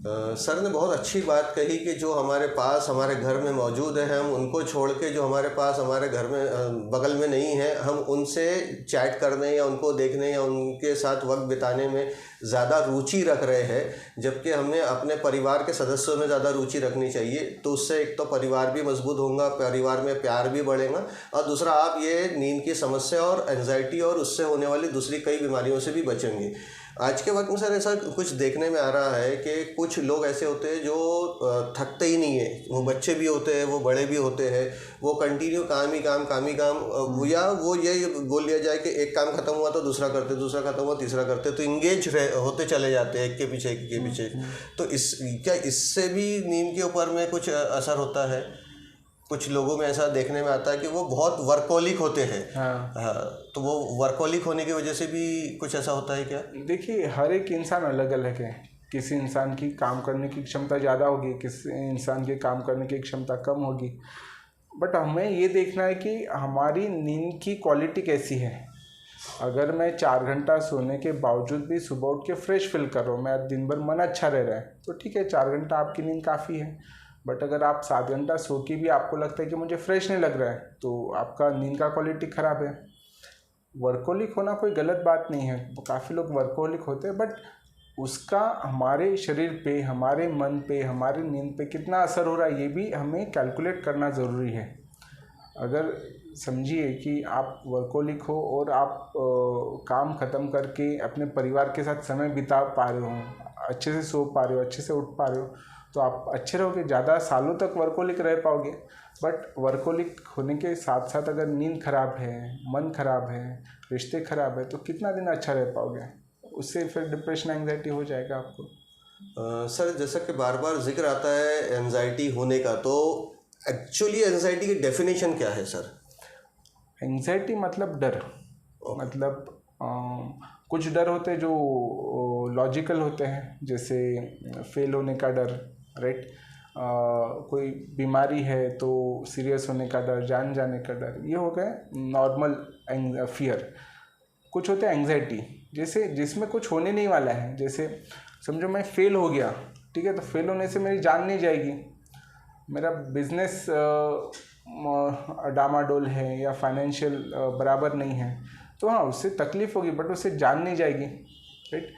Sir ने बहुत अच्छी बात कही कि जो हमारे पास हमारे घर में मौजूद है हम उनको छोड़ के जो हमारे पास हमारे घर में बगल में नहीं है हम उनसे चैट करने या उनको देखने या उनके साथ वक्त बिताने में ज़्यादा रुचि रख रहे हैं, जबकि हमें अपने परिवार के सदस्यों में ज़्यादा रुचि रखनी चाहिए। तो उससे एक तो परिवार भी मजबूत होगा, परिवार में प्यार भी बढ़ेगा, और दूसरा आप ये नींद की समस्या और एंजाइटी और उससे होने वाली दूसरी कई बीमारियों से भी बचेंगे। आज के वक्त में सर ऐसा कुछ देखने में आ रहा है कि कुछ लोग ऐसे होते हैं जो थकते ही नहीं है, वो बच्चे भी होते हैं, वो बड़े भी होते हैं, वो कंटिन्यू काम ही काम काम ही काम, या वो ये बोल लिया जाए कि एक काम खत्म हुआ तो दूसरा करते, दूसरा खत्म हुआ तीसरा करते, तो इंगेज होते चले जाते हैं एक के पीछे एक के पीछे। तो क्या इससे भी नींद के ऊपर में कुछ असर होता है? कुछ लोगों में ऐसा देखने में आता है कि वो बहुत वर्कोलिक होते हैं। हाँ, तो वो वर्कोलिक होने की वजह से भी कुछ ऐसा होता है क्या? देखिए, हर एक इंसान अलग अलग है। किसी इंसान की काम करने की क्षमता ज़्यादा होगी, किसी इंसान की काम करने की क्षमता कम होगी। बट हमें ये देखना है कि हमारी नींद की क्वालिटी कैसी है। अगर मैं 4 घंटा सोने के बावजूद भी सुबह उठ के फ्रेश फील कर रहा हूँ, मेरा दिन भर मन अच्छा रह रहा है, तो ठीक है, 4 घंटा आपकी नींद काफ़ी है। बट अगर आप 7 घंटा सो के भी आपको लगता है कि मुझे फ्रेश नहीं लग रहा है, तो आपका नींद का क्वालिटी ख़राब है। वर्कोलिक होना कोई गलत बात नहीं है, काफ़ी लोग वर्कोलिक होते हैं, बट उसका हमारे शरीर पे, हमारे मन पे, हमारी नींद पे कितना असर हो रहा है, ये भी हमें कैलकुलेट करना ज़रूरी है। अगर समझिए कि आप वर्कोलिक हो और आप काम ख़त्म करके अपने परिवार के साथ समय बिता पा रहे हो, अच्छे से सो पा रहे हो, अच्छे से उठ पा रहे हो, तो आप अच्छे रहोगे, ज़्यादा सालों तक वर्कोलिक रह पाओगे। बट वर्कोलिक होने के साथ साथ अगर नींद खराब है, मन खराब है, रिश्ते खराब है, तो कितना दिन अच्छा रह पाओगे? उससे फिर डिप्रेशन, एंग्जाइटी हो जाएगा आपको। सर जैसा कि बार बार जिक्र आता है एंजाइटी होने का, तो एक्चुअली एंजाइटी की डेफिनेशन क्या है सर? एंग्जाइटी मतलब डर। मतलब कुछ डर होते हैं जो लॉजिकल होते हैं, जैसे फेल होने का डर, राइट। कोई बीमारी है तो सीरियस होने का डर, जान जाने का डर, ये हो गए नॉर्मल फियर। कुछ होते हैं एंग्जाइटी, जैसे जिसमें कुछ होने नहीं वाला है। जैसे समझो मैं फेल हो गया, ठीक है, तो फेल होने से मेरी जान नहीं जाएगी, मेरा बिजनेस डामाडोल है या फाइनेंशियल बराबर नहीं है, तो हाँ उससे तकलीफ होगी, बट उससे जान नहीं जाएगी, राइट।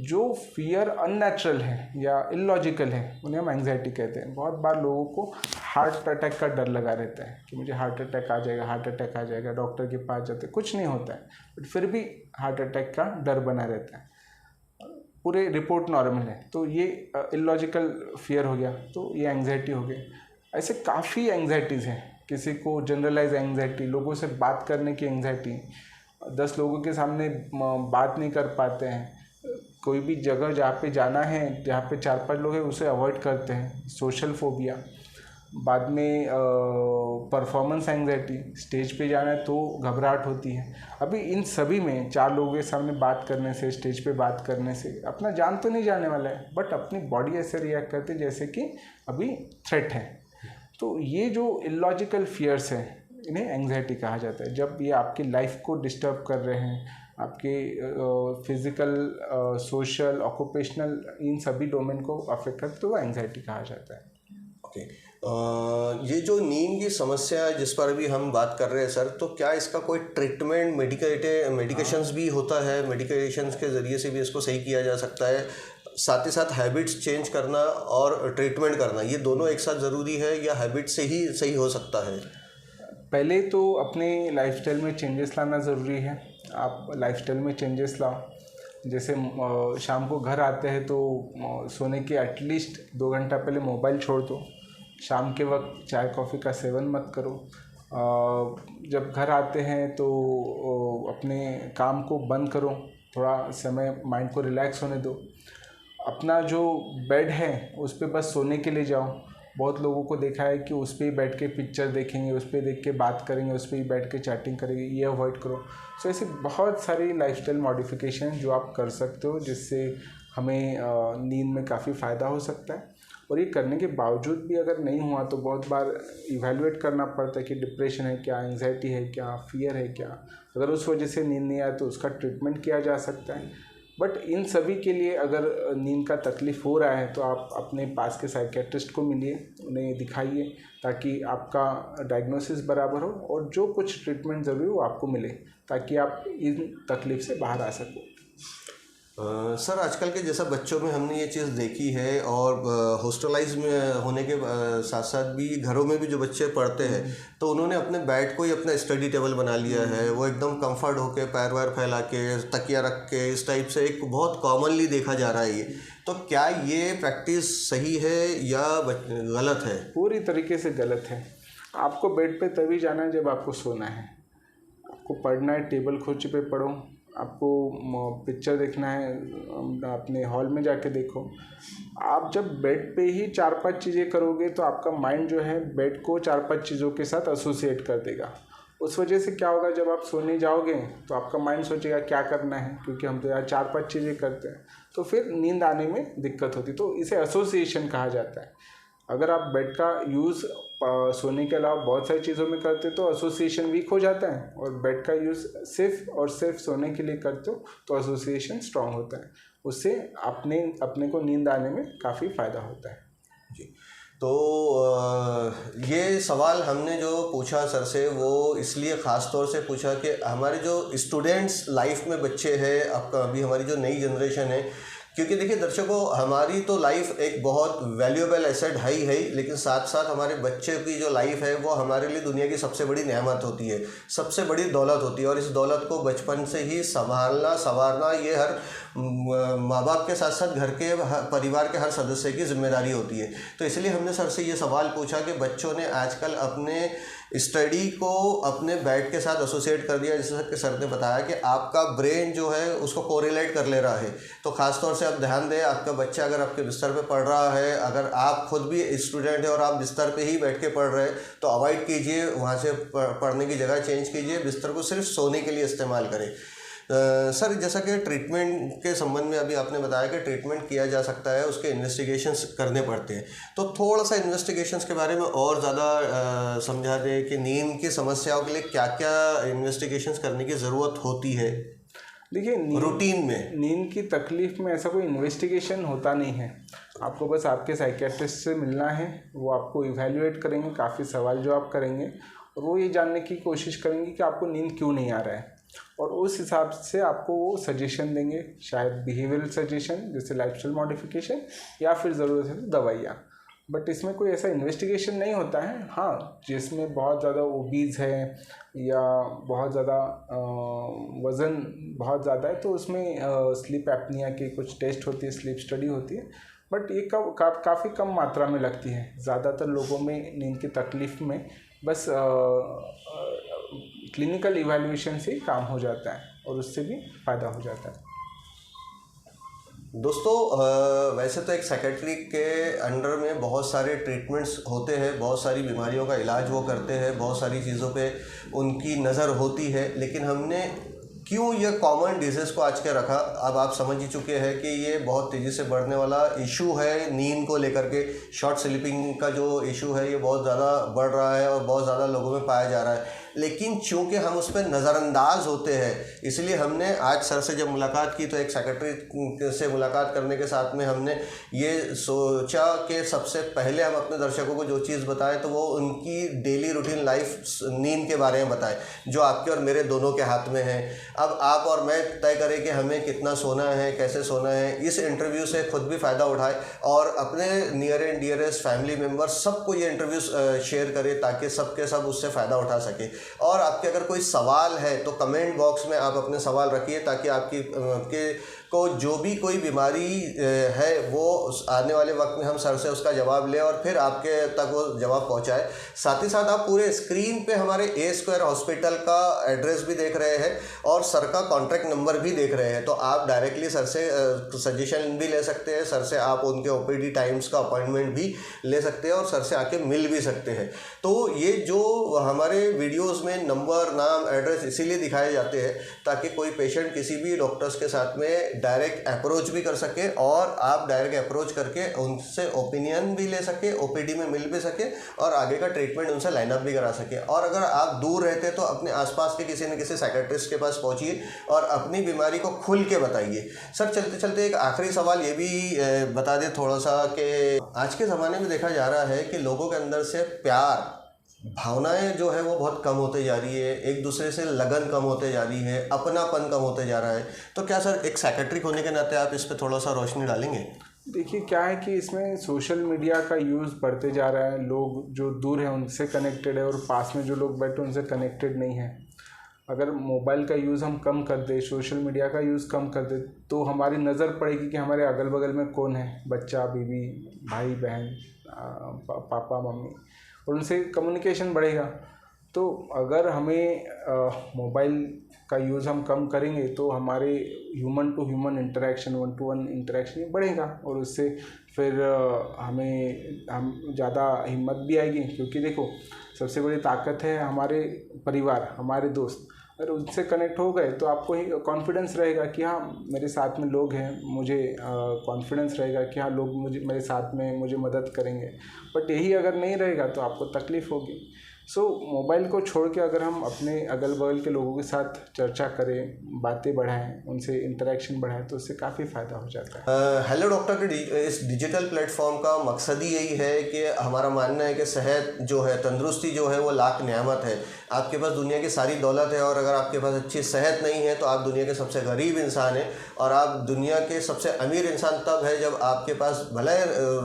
जो फियर अननेचुरल है या इलॉजिकल है उन्हें हम एंग्जाइटी कहते हैं। बहुत बार लोगों को हार्ट अटैक का डर लगा रहता है कि मुझे हार्ट अटैक आ जाएगा, हार्ट अटैक आ जाएगा, डॉक्टर के पास जाते, कुछ नहीं होता है, बट फिर भी हार्ट अटैक का डर बना रहता है, पूरे रिपोर्ट नॉर्मल है, तो ये इलॉजिकल फियर हो गया, तो ये एंग्जाइटी हो गई। ऐसे काफ़ी एंग्जाइटीज़ हैं। किसी को जनरलाइज एंग्जाइटी, लोगों से बात करने की एंग्जाइटी, 10 लोगों के सामने बात नहीं कर पाते हैं, कोई भी जगह जहाँ पे जाना है, जहाँ पे 4-5 लोग हैं, उसे अवॉइड करते हैं, सोशल फोबिया। बाद में परफॉर्मेंस एंग्जाइटी, स्टेज पे जाना है तो घबराहट होती है। अभी इन सभी में 4 लोगों के सामने बात करने से, स्टेज पे बात करने से अपना जान तो नहीं जाने वाला है, बट अपनी बॉडी ऐसे रिएक्ट करती है जैसे कि अभी थ्रेट है। तो ये जो इलॉजिकल फियर्स हैं, इन्हें एंग्जाइटी कहा जाता है। जब ये आपकी लाइफ को डिस्टर्ब कर रहे हैं, आपके फिज़िकल, सोशल, ऑक्यूपेशनल, इन सभी डोमेन को अफेक्ट करते, तो वो एंग्जाइटी कहा जाता है। ओके, ये जो नींद की समस्या है जिस पर भी हम बात कर रहे हैं सर, तो क्या इसका कोई ट्रीटमेंट, मेडिकेशंस भी होता है? मेडिकेशंस के ज़रिए से भी इसको सही किया जा सकता है? साथ ही साथ हैबिट्स चेंज करना और ट्रीटमेंट करना, ये दोनों एक साथ ज़रूरी है या हैबिट से ही सही हो सकता है? पहले तो अपने लाइफस्टाइल में चेंजेस लाना ज़रूरी है। आप लाइफस्टाइल में चेंजेस लाओ, जैसे शाम को घर आते हैं तो सोने के एटलीस्ट 2 घंटा पहले मोबाइल छोड़ दो। शाम के वक्त चाय कॉफ़ी का सेवन मत करो। जब घर आते हैं तो अपने काम को बंद करो, थोड़ा समय माइंड को रिलैक्स होने दो। अपना जो बेड है उस पे बस सोने के लिए जाओ। बहुत लोगों को देखा है कि उस पर ही बैठ के पिक्चर देखेंगे, उस पर देख के बात करेंगे, उस पर ही बैठ के चैटिंग करेंगे, ये अवॉइड करो। सो ऐसी बहुत सारी लाइफस्टाइल मॉडिफिकेशन जो आप कर सकते हो, जिससे हमें नींद में काफ़ी फ़ायदा हो सकता है। और ये करने के बावजूद भी अगर नहीं हुआ तो बहुत बार इवैल्यूएट करना पड़ता है कि डिप्रेशन है क्या, एंग्जाइटी है क्या, फियर है क्या। अगर उस वजह से नींद नहीं आए तो उसका ट्रीटमेंट किया जा सकता है। बट इन सभी के लिए अगर नींद का तकलीफ़ हो रहा है तो आप अपने पास के साइकेट्रिस्ट को मिलिए, उन्हें दिखाइए, ताकि आपका डायग्नोसिस बराबर हो और जो कुछ ट्रीटमेंट ज़रूरी हो वो आपको मिले, ताकि आप इन तकलीफ़ से बाहर आ सको। सर आजकल के जैसा बच्चों में हमने ये चीज़ देखी है, और हॉस्टलाइज में होने के साथ साथ भी घरों में भी जो बच्चे पढ़ते हैं तो उन्होंने अपने बेड को ही अपना स्टडी टेबल बना लिया है। वो एकदम कंफर्ट होके पैर वैर फैला के तकिया रख के इस टाइप से एक बहुत कॉमनली देखा जा रहा है ये। तो क्या ये प्रैक्टिस सही है या गलत है? पूरी तरीके से गलत है। आपको बेड पे तभी जाना है जब आपको सोना है। आपको पढ़ना है टेबल कुर्सी पे पढ़ो, आपको पिक्चर देखना है अपने हॉल में जाके देखो। आप जब बेड पे ही 4-5 चीज़ें करोगे तो आपका माइंड जो है बेड को 4-5 चीज़ों के साथ एसोसिएट कर देगा। उस वजह से क्या होगा, जब आप सोने जाओगे तो आपका माइंड सोचेगा क्या करना है, क्योंकि हम तो यार 4-5 चीज़ें करते हैं, तो फिर नींद आने में दिक्कत होती। तो इसे एसोसिएशन कहा जाता है। अगर आप बेड का यूज़ सोने के अलावा बहुत सारी चीज़ों में करते तो एसोसिएशन वीक हो जाता है, और बेड का यूज़ सिर्फ और सिर्फ सोने के लिए करते हो तो एसोसिएशन स्ट्रांग होता है। उससे अपने को नींद आने में काफ़ी फ़ायदा होता है। जी, तो ये सवाल हमने जो पूछा सर से वो इसलिए ख़ास तौर से पूछा कि हमारे जो स्टूडेंट्स लाइफ में बच्चे हैं, आपका अभी हमारी जो नई जनरेशन है, क्योंकि देखिए दर्शकों, हमारी तो लाइफ एक बहुत वैल्यूएबल एसेट है ही, लेकिन साथ साथ हमारे बच्चे की जो लाइफ है वो हमारे लिए दुनिया की सबसे बड़ी नेमत होती है, सबसे बड़ी दौलत होती है। और इस दौलत को बचपन से ही संभालना संवारना ये हर माँ बाप के साथ साथ घर के परिवार के हर सदस्य की जिम्मेदारी होती है। तो इसलिए हमने सर से ये सवाल पूछा कि बच्चों ने आजकल अपने स्टडी को अपने बेड के साथ एसोसिएट कर दिया, जैसे कि सर ने बताया कि आपका ब्रेन जो है उसको कोरिलेट कर ले रहा है। तो ख़ास तौर से आप ध्यान दें, आपका बच्चा अगर आपके बिस्तर पे पढ़ रहा है, अगर आप खुद भी स्टूडेंट हैं और आप बिस्तर पे ही बैठ के पढ़ रहे हैं तो अवॉइड कीजिए, वहाँ से पढ़ने की जगह चेंज कीजिए, बिस्तर को सिर्फ सोने के लिए इस्तेमाल करें। सर जैसा कि ट्रीटमेंट के संबंध में अभी आपने बताया कि ट्रीटमेंट किया जा सकता है, उसके इन्वेस्टिगेशंस करने पड़ते हैं, तो थोड़ा सा इन्वेस्टिगेशंस के बारे में और ज़्यादा समझा दें कि नींद की समस्याओं के लिए क्या क्या इन्वेस्टिगेशंस करने की ज़रूरत होती है। देखिए, रूटीन में नींद की तकलीफ़ में ऐसा कोई इन्वेस्टिगेशन होता नहीं है। आपको बस आपके साइकेट्रिस्ट से मिलना है, वो आपको इवैल्यूएट करेंगे, काफ़ी सवाल जवाब करेंगे और वो ये जानने की कोशिश करेंगे कि आपको नींद क्यों नहीं आ रहा है, और उस हिसाब से आपको वो सजेशन देंगे, शायद बिहेवियरल सजेशन जैसे लाइफस्टाइल मॉडिफिकेशन, या फिर ज़रूरत है तो दवाइयाँ। बट इसमें कोई ऐसा इन्वेस्टिगेशन नहीं होता है। हाँ, जिसमें बहुत ज़्यादा ओबीज है या बहुत ज़्यादा वज़न बहुत ज़्यादा है तो उसमें स्लीप एपनिया की कुछ टेस्ट होती है, स्लीप स्टडी होती है, बट ये काफ़ी कम मात्रा में लगती है। ज़्यादातर लोगों में नींद की तकलीफ़ में बस क्लिनिकल इवैल्यूएशन से काम हो जाता है और उससे भी फ़ायदा हो जाता है। दोस्तों, वैसे तो एक साइकेट्री के अंडर में बहुत सारे ट्रीटमेंट्स होते हैं, बहुत सारी बीमारियों का इलाज वो करते हैं, बहुत सारी चीज़ों पे उनकी नज़र होती है, लेकिन हमने क्यों ये कॉमन डिजीज़ को आज के रखा, अब आप समझ ही चुके हैं कि ये बहुत तेज़ी से बढ़ने वाला इशू है नींद को लेकर के। शॉर्ट स्लीपिंग का जो इशू है ये बहुत ज़्यादा बढ़ रहा है और बहुत ज़्यादा लोगों में पाया जा रहा है, लेकिन चूंकि हम उस पर नज़रअंदाज होते हैं इसलिए हमने आज सर से जब मुलाकात की तो एक सेक्रेटरी से मुलाकात करने के साथ में हमने ये सोचा कि सबसे पहले हम अपने दर्शकों को जो चीज़ बताएं तो वो उनकी डेली रूटीन लाइफ नींद के बारे में बताएं, जो आपके और मेरे दोनों के हाथ में है। अब आप और मैं तय करें कि हमें कितना सोना है, कैसे सोना है। इस इंटरव्यू से खुद भी फ़ायदा उठाए और अपने near and dearest family members सबको ये इंटरव्यू शेयर करें ताकि सबके सब उससे फ़ायदा उठा सके। और आपके अगर कोई सवाल है तो कमेंट बॉक्स में आप अपने सवाल रखिए ताकि आपके को जो भी कोई बीमारी है वो आने वाले वक्त में हम सर से उसका जवाब लें और फिर आपके तक वो जवाब पहुंचाए। साथ ही साथ आप पूरे स्क्रीन पे हमारे ए स्क्वायर हॉस्पिटल का एड्रेस भी देख रहे हैं और सर का कॉन्टैक्ट नंबर भी देख रहे हैं, तो आप डायरेक्टली सर से सजेशन भी ले सकते हैं, सर से आप उनके ओपीडी टाइम्स का अपॉइंटमेंट भी ले सकते हैं और सर से आके मिल भी सकते हैं। तो ये जो हमारे वीडियोज़ में नंबर, नाम, एड्रेस इसीलिए दिखाए जाते हैं ताकि कोई पेशेंट किसी भी डॉक्टर्स के साथ में डायरेक्ट अप्रोच भी कर सके और आप डायरेक्ट अप्रोच करके उनसे ओपिनियन भी ले सके, ओपीडी में मिल भी सके और आगे का ट्रीटमेंट उनसे लाइनअप भी करा सके। और अगर आप दूर रहते तो अपने आसपास के किसी न किसी साइकेट्रिस्ट के पास पहुंचिए और अपनी बीमारी को खुल के बताइए। सर चलते चलते एक आखिरी सवाल ये भी बता दें थोड़ा सा कि आज के ज़माने में देखा जा रहा है कि लोगों के अंदर से प्यार भावनाएं जो है वो बहुत कम होते जा रही है, एक दूसरे से लगन कम होते जा रही है, अपनापन कम होते जा रहा है। तो क्या सर एक साइकेट्रिक होने के नाते आप इस पर थोड़ा सा रोशनी डालेंगे? देखिए क्या है कि इसमें सोशल मीडिया का यूज़ बढ़ते जा रहा है, लोग जो दूर हैं उनसे कनेक्टेड है और पास में जो लोग बैठे उनसे कनेक्टेड नहीं है। अगर मोबाइल का यूज़ हम कम कर दें, सोशल मीडिया का यूज़ कम कर दें, तो हमारी नज़र पड़ेगी कि हमारे अगल बगल में कौन है, बच्चा, बीवी, भाई बहन, पापा मम्मी, और उनसे कम्युनिकेशन बढ़ेगा। तो अगर हमें मोबाइल का यूज़ हम कम करेंगे तो हमारे human to human interaction, one to one interaction बढ़ेगा और उससे फिर हम ज़्यादा हिम्मत भी आएगी। क्योंकि देखो सबसे बड़ी ताकत है हमारे परिवार, हमारे दोस्त। अगर उनसे कनेक्ट हो गए तो आपको ही कॉन्फिडेंस रहेगा कि हाँ मेरे साथ में लोग हैं, मुझे कॉन्फिडेंस रहेगा कि हाँ लोग मेरे साथ में मुझे मदद करेंगे। बट यही अगर नहीं रहेगा तो आपको तकलीफ़ होगी। सो मोबाइल को छोड़ के अगर हम अपने अगल बगल के लोगों के साथ चर्चा करें, बातें बढ़ाएं, उनसे इंटरेक्शन बढ़ाएं तो उससे काफ़ी फ़ायदा हो जाता है। हेलो डॉक्टर के इस डिजिटल प्लेटफॉर्म का मकसद ही यही है कि हमारा मानना है कि सेहत जो है, तंदुरुस्ती जो है वो लाख नियामत है। आपके पास दुनिया की सारी दौलत है और अगर आपके पास अच्छी सेहत नहीं है तो आप दुनिया के सबसे गरीब इंसान हैं और आप दुनिया के सबसे अमीर इंसान तब है जब आपके पास भले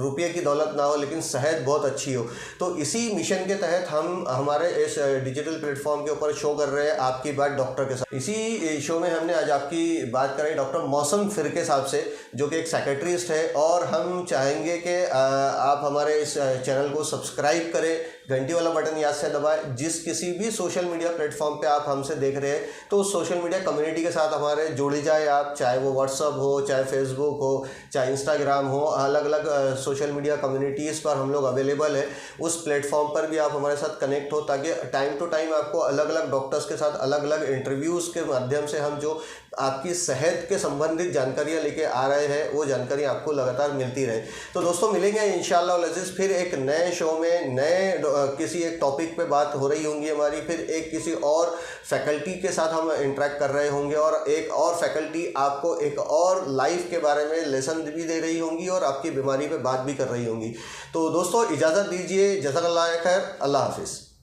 रुपये की दौलत ना हो लेकिन सेहत बहुत अच्छी हो। तो इसी मिशन के तहत हम हमारे इस डिजिटल प्लेटफॉर्म के ऊपर शो कर रहे हैं आपकी बात डॉक्टर के साथ। इसी शो में हमने आज आपकी बात कराई डॉक्टर मौसम फिरके साहब से, जो कि एक साइकेट्रिस्ट है। और हम चाहेंगे कि आप हमारे इस चैनल को सब्सक्राइब करें, घंटी वाला बटन याद से दबाएं। जिस किसी भी सोशल मीडिया प्लेटफॉर्म पे आप हमसे देख रहे हैं तो उस सोशल मीडिया कम्युनिटी के साथ हमारे जुड़ जाए आप, चाहे वो व्हाट्सअप हो, चाहे फेसबुक हो, चाहे इंस्टाग्राम हो, अलग अलग सोशल मीडिया कम्युनिटीज़ पर हम लोग अवेलेबल है। उस प्लेटफॉर्म पर भी आप हमारे साथ कनेक्ट हो ताकि टाइम टू टाइम आपको अलग अलग डॉक्टर्स के साथ अलग अलग इंटरव्यूज़ के माध्यम से हम जो आपकी सेहत के संबंधित जानकारियाँ लेके आ रहे हैं वो जानकारी आपको लगातार मिलती रहे। तो दोस्तों मिलेंगे इंशाअल्लाह अज़ीज़ फिर एक नए शो में, नए किसी एक टॉपिक पे बात हो रही होंगी हमारी, फिर एक किसी और फैकल्टी के साथ हम इंटरेक्ट कर रहे होंगे और एक और फैकल्टी आपको एक और लाइफ के बारे में लेसन भी दे रही होंगी और आपकी बीमारी पे बात भी कर रही होंगी। तो दोस्तों इजाज़त दीजिए, जज़ाकल्लाह खैर, अल्लाह हाफिज़।